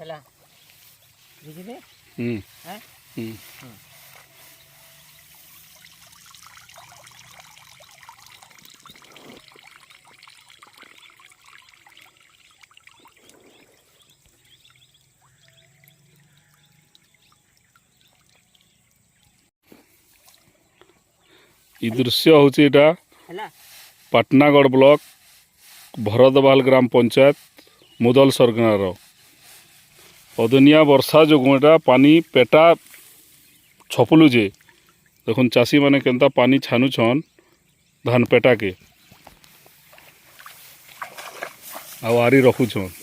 ହେଲା ବୁଝିଲେ ହୁଁ ହୁଁ ଇ ଦୃଶ୍ୟ ହେଉଛି ଏଇଟା ହେଲା ପାଟନାଗଡ଼ ବ୍ଲକ ଭରତବାଲ ଗ୍ରାମ ପଞ୍ଚାୟତ ମୁଦଲ ସରଗାଁର ଅଦିନିଆ ବର୍ଷା ଯୋଗୁଁ ଏଟା ପାନି ପେଟା ଛପୁଲୁଛେ ଦେଖୁନ୍ ଚାଷୀମାନେ କେନ୍ତା ପାନି ଛାନୁଛନ୍ ଧାନ ପେଟାକେ ଆଉ ଆରି ରଖୁଛନ୍।